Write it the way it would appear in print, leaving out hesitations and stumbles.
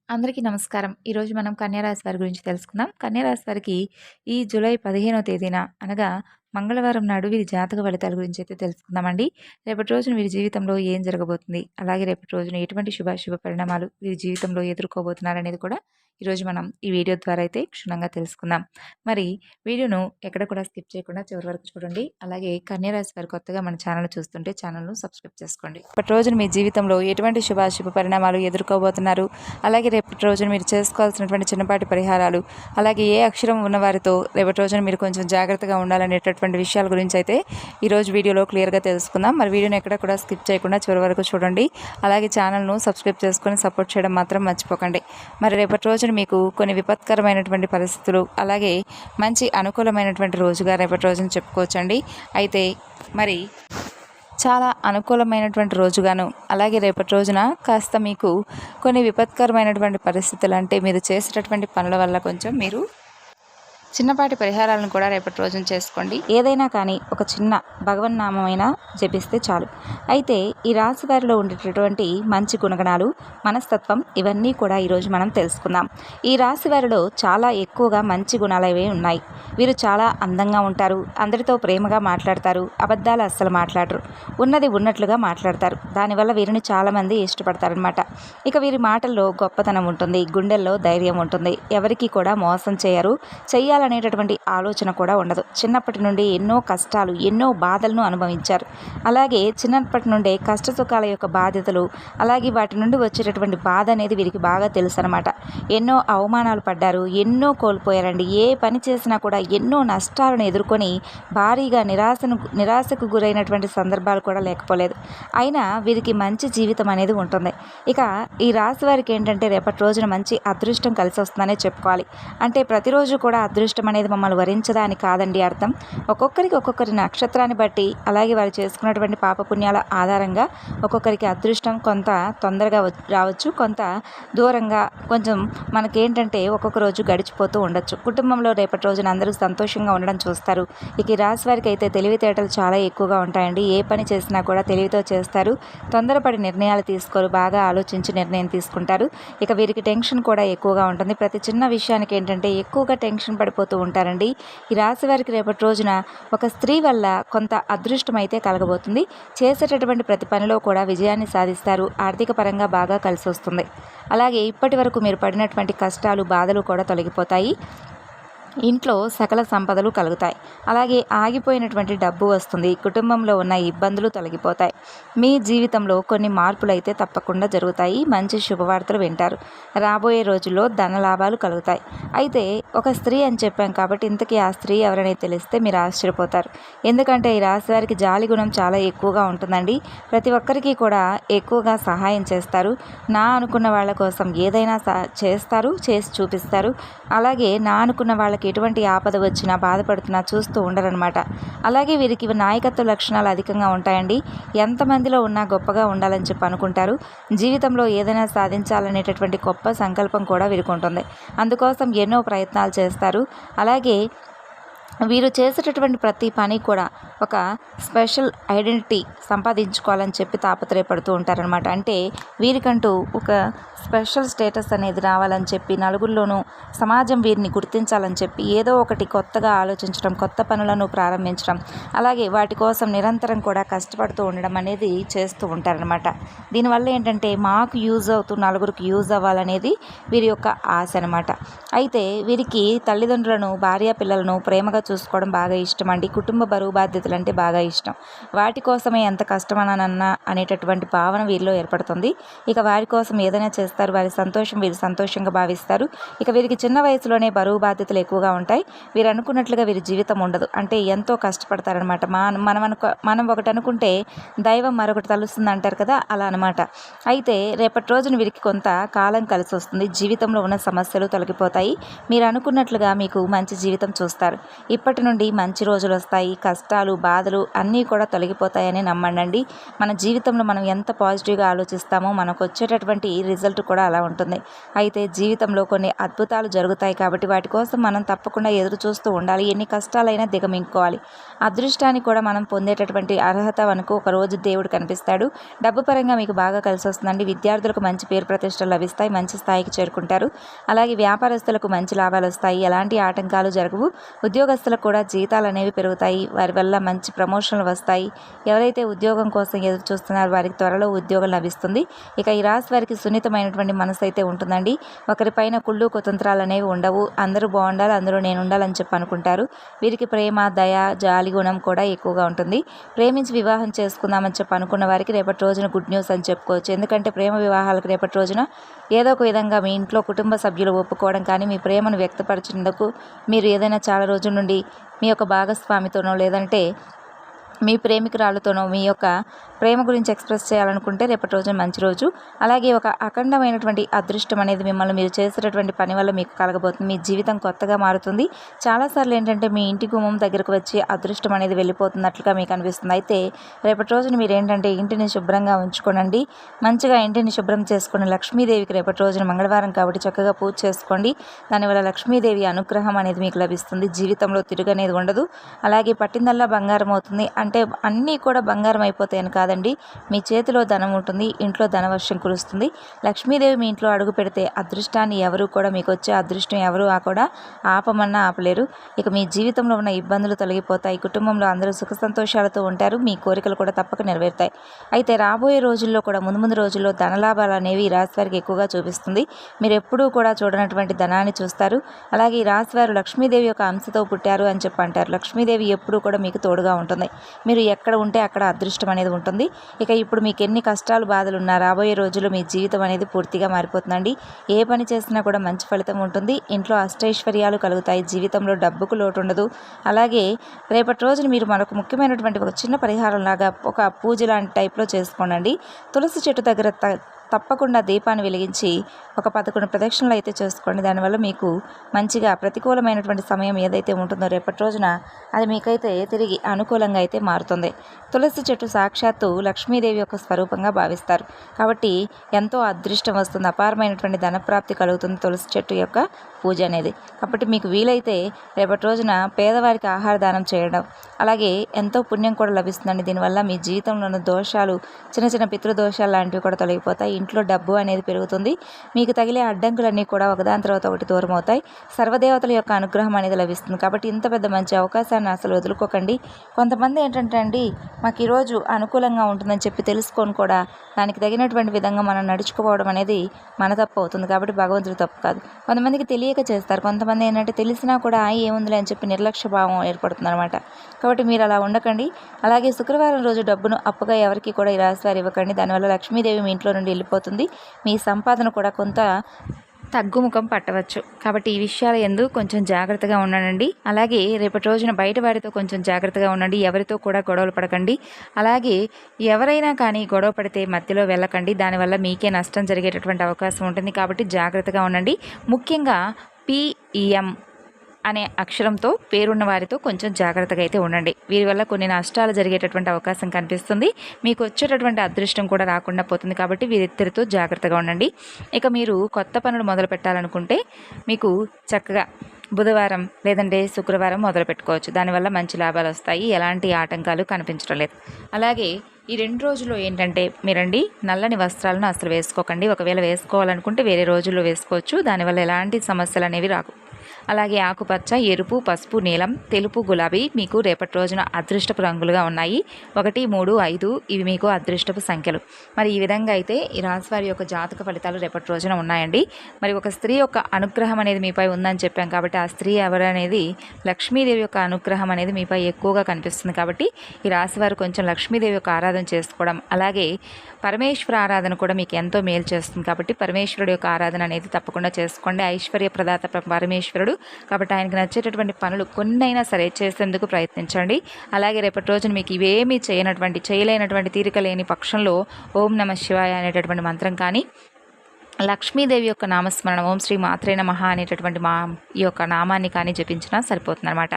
అందరికీ నమస్కారం. ఈరోజు మనం కన్యా రాశి వారి గురించి తెలుసుకుందాం. కన్యా రాశి వారికి ఈ జూలై 15వ తేదీన అనగా మంగళవారం నాడు వీరి జాతక ఫలితాల గురించి అయితే తెలుసుకుందామండి. రేపటి రోజున వీరి జీవితంలో ఏం జరగబోతుంది? అలాగే రేపటి రోజున ఎటువంటి శుభాశుభ పరిణామాలు వీరి జీవితంలో ఎదుర్కోబోతున్నారనేది కూడా ఈరోజు మనం ఈ వీడియో ద్వారా అయితే క్షుణ్ణంగా తెలుసుకుందాం. మరి వీడియోను ఎక్కడ కూడా స్కిప్ చేయకుండా చివరి వరకు చూడండి. అలాగే కన్యా రాశి వారు కొత్తగా మన ఛానల్ చూస్తుంటే ఛానల్‌ను సబ్స్క్రైబ్ చేసుకోండి. రేపటి రోజున మీ జీవితంలో ఎటువంటి శుభాశుభ పరిణామాలు ఎదుర్కోబోతున్నారు? అలాగే రేపటి రోజున మీరు చేసుకోవాల్సినటువంటి చిన్నపాటి పరిహారాలు, అలాగే ఏ అక్షరం ఉన్నవారితో రేపటి రోజున మీరు కొంచెం జాగ్రత్తగా ఉండాలనేటటువంటి విషయాల గురించి అయితే ఈరోజు వీడియోలో క్లియర్గా తెలుసుకుందాం. మరి వీడియోని ఎక్కడ కూడా స్కిప్ చేయకుండా చివరి వరకు చూడండి. అలాగే ఛానల్ను సబ్స్క్రైబ్ చేసుకొని సపోర్ట్ చేయడం మాత్రం మర్చిపోకండి. మరి రేపటి రోజున మీకు కొన్ని విపత్కరమైనటువంటి పరిస్థితులు, అలాగే మంచి అనుకూలమైనటువంటి రోజుగా రేపటి రోజున చెప్పుకోవచ్చండి. అయితే మరి చాలా అనుకూలమైనటువంటి రోజుగాను, అలాగే రేపటి రోజున కాస్త మీకు కొన్ని విపత్కరమైనటువంటి పరిస్థితులు, అంటే మీరు చేసేటటువంటి పనుల వల్ల కొంచెం మీరు చిన్నపాటి పరిహారాలను కూడా రేపటి రోజున చేసుకోండి. ఏదైనా కానీ ఒక చిన్న భగవన్నామైనా జపిస్తే చాలు. అయితే ఈ రాశి వారిలో ఉండేటటువంటి మంచి గుణగణాలు, మనస్తత్వం, ఇవన్నీ కూడా ఈరోజు మనం తెలుసుకుందాం. ఈ రాశి వారిలో చాలా ఎక్కువగా మంచి గుణాలు అవి ఉన్నాయి. వీరు చాలా అందంగా ఉంటారు, అందరితో ప్రేమగా మాట్లాడతారు, అబద్ధాలు అస్సలు మాట్లాడరు, ఉన్నది ఉన్నట్లుగా మాట్లాడతారు. దానివల్ల వీరిని చాలామంది ఇష్టపడతారనమాట. ఇక వీరి మాటల్లో గొప్పతనం ఉంటుంది, గుండెల్లో ధైర్యం ఉంటుంది, ఎవరికి కూడా మోసం చేయరు, చెయ్యాలనేటటువంటి ఆలోచన కూడా ఉండదు. చిన్నప్పటి నుండి ఎన్నో కష్టాలు, ఎన్నో బాధలను అనుభవించారు. అలాగే చిన్నప్పటి నుండే కష్ట సుఖాల యొక్క బాధ్యతలు, అలాగే వాటి నుండి వచ్చేటటువంటి బాధ అనేది వీరికి బాగా తెలుసు అనమాట. ఎన్నో అవమానాలు పడ్డారు, ఎన్నో కోల్పోయారండి. ఏ పని చేసినా కూడా ఎన్నో నష్టాలను ఎదుర్కొని భారీగా నిరాశకు గురైనటువంటి సందర్భాలు కూడా లేకపోలేదు. అయినా వీరికి మంచి జీవితం అనేది ఉంటుంది. ఇక ఈ రాశి వారికి ఏంటంటే రేపటి రోజున మంచి అదృష్టం కలిసి వస్తుందనే చెప్పుకోవాలి. అంటే ప్రతిరోజు కూడా అదృష్టం అనేది మమ్మల్ని వరించదా అని కాదండి అర్థం. ఒక్కొక్కరికి ఒక్కొక్కరి నక్షత్రాన్ని బట్టి, అలాగే వారు చేసుకున్నటువంటి పాపపుణ్యాల ఆధారంగా ఒక్కొక్కరికి అదృష్టం కొంత తొందరగా రావచ్చు, కొంత దూరంగా కొంచెం మనకేంటంటే ఒక్కొక్క రోజు గడిచిపోతూ ఉండొచ్చు. కుటుంబంలో రేపటి రోజున అందరూ సంతోషంగా ఉండడం చూస్తారు. ఇక ఈ రాశి వారికి అయితే తెలివితేటలు చాలా ఎక్కువగా ఉంటాయండి. ఏ పని చేసినా కూడా తెలివితో చేస్తారు, తొందరపడి నిర్ణయాలు తీసుకోరు, బాగా ఆలోచించి నిర్ణయం తీసుకుంటారు. ఇక వీరికి టెన్షన్ కూడా ఎక్కువగా ఉంటుంది. ప్రతి చిన్న విషయానికి ఏంటంటే ఎక్కువగా టెన్షన్ పడిపోతూ ఉంటారండి. ఈ రాశి వారికి రేపటి రోజున ఒక స్త్రీ వల్ల కొంత అదృష్టం అయితే కలగబోతుంది. చేసేటటువంటి ప్రతి పనిలో కూడా విజయాన్ని సాధిస్తారు. ఆర్థిక పరంగా బాగా కలిసి వస్తుంది. అలాగే ఇప్పటి వరకు మీరు పడినటువంటి కష్టాలు, బాధలు కూడా తొలగిపోతాయి. ఇంట్లో సకల సంపదలు కలుగుతాయి. అలాగే ఆగిపోయినటువంటి డబ్బు వస్తుంది. కుటుంబంలో ఉన్న ఇబ్బందులు తొలగిపోతాయి. మీ జీవితంలో కొన్ని మార్పులు అయితే తప్పకుండా జరుగుతాయి. మంచి శుభవార్తలు వింటారు. రాబోయే రోజుల్లో ధన లాభాలు కలుగుతాయి. అయితే ఒక స్త్రీ అని చెప్పాం కాబట్టి ఇంతకీ ఆ స్త్రీ ఎవరనేది తెలిస్తే మీరు ఆశ్చర్యపోతారు. ఎందుకంటే ఈ రాశి వారికి జాలి గుణం చాలా ఎక్కువగా ఉంటుందండి. ప్రతి ఒక్కరికి కూడా ఎక్కువగా సహాయం చేస్తారు. నా అనుకున్న వాళ్ళ కోసం ఏదైనా చేస్తారు, చేసి చూపిస్తారు. అలాగే నా అనుకున్న వాళ్ళకి ఎటువంటి ఆపద వచ్చినా, బాధపడుతున్నా చూస్తూ ఉండరనమాట. అలాగే వీరికి నాయకత్వ లక్షణాలు అధికంగా ఉంటాయండి. ఎంతమందిలో ఉన్నా గొప్పగా ఉండాలని చెప్పి అనుకుంటారు. జీవితంలో ఏదైనా సాధించాలనేటటువంటి గొప్ప సంకల్పం కూడా వీరికి ఉంటుంది. అందుకోసం ఎన్నో ప్రయత్నాలు చేస్తారు. అలాగే వీరు చేసేటటువంటి ప్రతి పని కూడా ఒక స్పెషల్ ఐడెంటిటీ సంపాదించుకోవాలని చెప్పి తాపత్రయపడుతూ ఉంటారనమాట. అంటే వీరికంటూ ఒక స్పెషల్ స్టేటస్ అనేది రావాలని చెప్పి, నలుగురిలోనూ సమాజం వీరిని గుర్తించాలని చెప్పి ఏదో ఒకటి కొత్తగా ఆలోచించడం, కొత్త పనులను ప్రారంభించడం, అలాగే వాటి కోసం నిరంతరం కూడా కష్టపడుతూ ఉండడం అనేది చేస్తూ ఉంటారనమాట. దీనివల్ల ఏంటంటే మాకు యూజ్ అవుతూ నలుగురికి యూజ్ అవ్వాలనేది వీరి యొక్క ఆశ అనమాట. అయితే వీరికి తల్లిదండ్రులను, భార్య పిల్లలను ప్రేమగా చూసుకోవడం బాగా ఇష్టం అండి. కుటుంబ బరువు బాధ్యతలు అంటే బాగా ఇష్టం. వాటి కోసమే ఎంత కష్టమనన్నా అనేటటువంటి భావన వీరిలో ఏర్పడుతుంది. ఇక వారి కోసం ఏదైనా చేస్తారు. వారి సంతోషం వీరు సంతోషంగా భావిస్తారు. ఇక వీరికి చిన్న వయసులోనే బరువు బాధ్యతలు ఎక్కువగా ఉంటాయి. వీరు అనుకున్నట్లుగా వీరి జీవితం ఉండదు. అంటే ఎంతో కష్టపడతారనమాట. మనం ఒకటి అనుకుంటే దైవం మరొకటి తలుస్తుంది అంటారు కదా, అలా అనమాట. అయితే రేపటి రోజున వీరికి కొంత కాలం కలిసి వస్తుంది. జీవితంలో ఉన్న సమస్యలు తొలగిపోతాయి. మీరు అనుకున్నట్లుగా మీకు మంచి జీవితం చూస్తారు. ఈ ఇప్పటి నుండి మంచి రోజులు వస్తాయి. కష్టాలు, బాధలు అన్నీ కూడా తొలగిపోతాయని నమ్మండి. మన జీవితంలో మనం ఎంత పాజిటివ్గా ఆలోచిస్తామో మనకు వచ్చేటటువంటి రిజల్ట్ కూడా అలా ఉంటుంది. అయితే జీవితంలో కొన్ని అద్భుతాలు జరుగుతాయి కాబట్టి వాటి కోసం మనం తప్పకుండా ఎదురు చూస్తూ ఉండాలి. ఎన్ని కష్టాలైనా దిగమింగుకోవాలి. అదృష్టాన్ని కూడా మనం పొందేటటువంటి అర్హత మనకు ఒకరోజు దేవుడు కనిపిస్తాడు. డబ్బు పరంగా మీకు బాగా కలిసి వస్తుందండి. విద్యార్థులకు మంచి పేరు ప్రతిష్టలు లభిస్తాయి. మంచి స్థాయికి చేరుకుంటారు. అలాగే వ్యాపారస్తులకు మంచి లాభాలు వస్తాయి. ఎలాంటి ఆటంకాలు జరగవు. ఉద్యోగస్తులకు కూడా జీతాలు అనేవి పెరుగుతాయి. వారి వల్ల మంచి ప్రమోషన్లు వస్తాయి. ఎవరైతే ఉద్యోగం కోసం ఎదురు చూస్తున్నారో వారికి త్వరలో ఉద్యోగం లభిస్తుంది. ఇక ఈ రాశి వారికి సున్నితమైనటువంటి మనసు అయితే ఉంటుందండి. ఒకరిపైన కుళ్ళు కుతంత్రాలు అనేవి ఉండవు. అందరూ బాగుండాలి, అందులో నేను ఉండాలని చెప్పి అనుకుంటారు. వీరికి ప్రేమ, దయ, జాలి గుణం కూడా ఎక్కువగా ఉంటుంది. ప్రేమించి వివాహం చేసుకుందామని చెప్పి అనుకున్న వారికి రేపటి రోజున గుడ్ న్యూస్ అని చెప్పుకోవచ్చు. ఎందుకంటే ప్రేమ వివాహాలకు రేపటి రోజున ఏదో ఒక విధంగా మీ ఇంట్లో కుటుంబ సభ్యులు ఒప్పుకోవడం కానీ, మీ ప్రేమను వ్యక్తపరిచినందుకు మీరు ఏదైనా చాలా రోజుల నుండి మీ యొక్క భాగస్వామితోనో లేదంటే మీ ప్రేమికురాలతోనో మీ యొక్క ప్రేమ గురించి ఎక్స్ప్రెస్ చేయాలనుకుంటే రేపటి రోజున మంచి రోజు. అలాగే ఒక అఖండమైనటువంటి అదృష్టం అనేది మిమ్మల్ని మీరు చేసేటటువంటి పని వల్ల మీకు కలగబోతుంది. మీ జీవితం కొత్తగా మారుతుంది. చాలాసార్లు ఏంటంటే మీ ఇంటి గుమ్మం దగ్గరకు వచ్చి అదృష్టం అనేది వెళ్ళిపోతున్నట్లుగా మీకు అనిపిస్తుంది. అయితే రేపటి రోజున మీరు ఏంటంటే ఇంటిని శుభ్రంగా ఉంచుకోనండి. మంచిగా ఇంటిని శుభ్రం చేసుకుని లక్ష్మీదేవికి రేపటి రోజున మంగళవారం కాబట్టి చక్కగా పూజ చేసుకోండి. దానివల్ల లక్ష్మీదేవి అనుగ్రహం అనేది మీకు లభిస్తుంది. జీవితంలో తిరుగనేది ఉండదు. అలాగే పట్టిందల్లా బంగారం అవుతుంది. అంటే అన్నీ కూడా బంగారం అయిపోతాయని కాదండి. మీ చేతిలో ధనం ఉంటుంది. ఇంట్లో ధనవర్షం కురుస్తుంది. లక్ష్మీదేవి మీ ఇంట్లో అడుగు పెడితే అదృష్టాన్ని ఎవరు కూడా మీకు వచ్చే అదృష్టం ఎవరు కూడా ఆపమన్నా ఆపలేరు. ఇక మీ జీవితంలో ఉన్న ఇబ్బందులు తొలగిపోతాయి. కుటుంబంలో అందరూ సుఖ సంతోషాలతో ఉంటారు. మీ కోరికలు కూడా తప్పక నెరవేరుతాయి. అయితే రాబోయే రోజుల్లో కూడా ముందు రోజుల్లో ధనలాభాలు అనేవి ఈ రాశి వారికి ఎక్కువగా చూపిస్తుంది. మీరు ఎప్పుడూ కూడా చూడనటువంటి ధనాన్ని చూస్తారు. అలాగే ఈ రాశి వారు లక్ష్మీదేవి యొక్క అంశతో పుట్టారు అని చెప్పి అంటారు. లక్ష్మీదేవి ఎప్పుడూ కూడా మీకు తోడుగా ఉంటుంది. మీరు ఎక్కడ ఉంటే అక్కడ అదృష్టం అనేది ఉంటుంది. ఇక ఇప్పుడు మీకు ఎన్ని కష్టాలు, బాధలు ఉన్నా రాబోయే రోజుల్లో మీ జీవితం అనేది పూర్తిగా మారిపోతుందండి. ఏ పని చేసినా కూడా మంచి ఫలితం ఉంటుంది. ఇంట్లో అష్టైశ్వర్యాలు కలుగుతాయి. జీవితంలో డబ్బుకు లోటు ఉండదు. అలాగే రేపటి రోజున మీరు మనకు ముఖ్యమైనటువంటి ఒక చిన్న పరిహారం లాగా ఒక పూజ లాంటి టైప్లో చేసుకోండి. తులసి చెట్టు దగ్గర తప్పకుండా దీపాన్ని వెలిగించి ఒక 11 ప్రదక్షిణలు అయితే చేసుకోండి. దానివల్ల మీకు మంచిగా ప్రతికూలమైనటువంటి సమయం ఏదైతే ఉంటుందో రేపటి రోజున అది మీకైతే తిరిగి అనుకూలంగా అయితే మారుతుంది. తులసి చెట్టు సాక్షాత్తు లక్ష్మీదేవి యొక్క స్వరూపంగా భావిస్తారు. కాబట్టి ఎంతో అదృష్టం వస్తుంది. అపారమైనటువంటి ధనప్రాప్తి కలుగుతుంది తులసి చెట్టు యొక్క పూజ అనేది. కాబట్టి మీకు వీలైతే రేపటి రోజున పేదవారికి ఆహార దానం చేయడం, అలాగే ఎంతో పుణ్యం కూడా లభిస్తుందండి. దీనివల్ల మీ జీవితంలోని దోషాలు, చిన్న పితృదోషాలు లాంటివి కూడా తొలగిపోతాయి. ఇంట్లో డబ్బు అనేది పెరుగుతుంది. మీకు తగిలే అడ్డంకులన్నీ కూడా ఒకదాని తర్వాత ఒకటి దూరం అవుతాయి. సర్వదేవతల యొక్క అనుగ్రహం అనేది లభిస్తుంది. కాబట్టి ఇంత పెద్ద మంచి అవకాశాన్ని అసలు వదులుకోకండి. కొంతమంది ఏంటంటే అండి, మాకు ఈరోజు అనుకూలంగా ఉంటుందని చెప్పి తెలుసుకొని కూడా దానికి తగినటువంటి విధంగా మనం నడుచుకోవడం అనేది మన తప్పు అవుతుంది. కాబట్టి భగవంతుడి తప్పు కాదు. కొంతమందికి తెలియక చేస్తారు. కొంతమంది ఏంటంటే తెలిసినా కూడా ఏముందిలే అని చెప్పి నిర్లక్ష్య భావం ఏర్పడుతుంది అనమాట. కాబట్టి మీరు అలా ఉండకండి. అలాగే శుక్రవారం రోజు డబ్బును అప్పుగా ఎవరికి కూడా ఈ రాశి వారు ఇవ్వకండి. దానివల్ల లక్ష్మీదేవి మీ ఇంట్లో నుండి వెళ్ళిపోతుంది. మీ సంపాదన కూడా కొంత తగ్గుముఖం పట్టవచ్చు. కాబట్టి ఈ విషయాల యందు కొంచెం జాగ్రత్తగా ఉండండి. అలాగే రేపటి రోజున బయట వారితో కొంచెం జాగ్రత్తగా ఉండండి. ఎవరితో కూడా గొడవలు పడకండి. అలాగే ఎవరైనా కానీ గొడవ పడితే మధ్యలో వెళ్ళకండి. దానివల్ల మీకే నష్టం జరిగేటటువంటి అవకాశం ఉంటుంది. కాబట్టి జాగ్రత్తగా ఉండండి. ముఖ్యంగా PEM అనే అక్షరంతో పేరున్న వారితో కొంచెం జాగ్రత్తగా అయితే ఉండండి. వీరి వల్ల కొన్ని నష్టాలు జరిగేటటువంటి అవకాశం కనిపిస్తుంది. మీకు వచ్చేటటువంటి అదృష్టం కూడా రాకుండా పోతుంది. కాబట్టి వీరిద్దరితో జాగ్రత్తగా ఉండండి. ఇక మీరు కొత్త పనులు మొదలు పెట్టాలనుకుంటే మీకు చక్కగా బుధవారం లేదంటే శుక్రవారం మొదలు పెట్టుకోవచ్చు. దానివల్ల మంచి లాభాలు వస్తాయి. ఎలాంటి ఆటంకాలు కనిపించడం లేదు. అలాగే ఈ 2 రోజుల్లో ఏంటంటే మీరండి నల్లని వస్త్రాలను అసలు వేసుకోకండి. ఒకవేళ వేసుకోవాలనుకుంటే వేరే రోజుల్లో వేసుకోవచ్చు. దానివల్ల ఎలాంటి సమస్యలు అనేవి రావు. అలాగే ఆకుపచ్చ, ఎరుపు, పసుపు, నీలం, తెలుపు, గులాబీ మీకు రేపటి రోజున అదృష్టపు రంగులుగా ఉన్నాయి. 1, 3, 5 ఇవి మీకు అదృష్టపు సంఖ్యలు. మరి ఈ విధంగా అయితే ఈ రాశి వారి యొక్క జాతక ఫలితాలు రేపటి రోజున ఉన్నాయండి. మరి ఒక స్త్రీ యొక్క అనుగ్రహం అనేది మీపై ఉందని చెప్పాం కాబట్టి ఆ స్త్రీ ఎవరనేది లక్ష్మీదేవి యొక్క అనుగ్రహం అనేది మీపై ఎక్కువగా కనిపిస్తుంది. కాబట్టి ఈ రాశి వారు కొంచెం లక్ష్మీదేవి యొక్క ఆరాధన చేసుకోవడం, అలాగే పరమేశ్వర ఆరాధన కూడా మీకు ఎంతో మేలు చేస్తుంది. కాబట్టి పరమేశ్వరుడు యొక్క ఆరాధన అనేది తప్పకుండా చేసుకోండి. ఐశ్వర్య ప్రదాత పరమేశ్వరుడు కాబట్టి ఆయనకు నచ్చేటటువంటి పనులు కొన్నైనా సరే చేసేందుకు ప్రయత్నించండి. అలాగే రేపటి రోజున మీకు ఇవేమీ చేయలేనటువంటి తీరిక లేని పక్షంలో ఓం నమ శివాయ అనేటటువంటి మంత్రం కానీ, లక్ష్మీదేవి యొక్క నామస్మరణ ఓం శ్రీ మాత్రే నమః అనేటటువంటి ఈ యొక్క నామాన్ని కానీ జపించినా సరిపోతుందన్నమాట.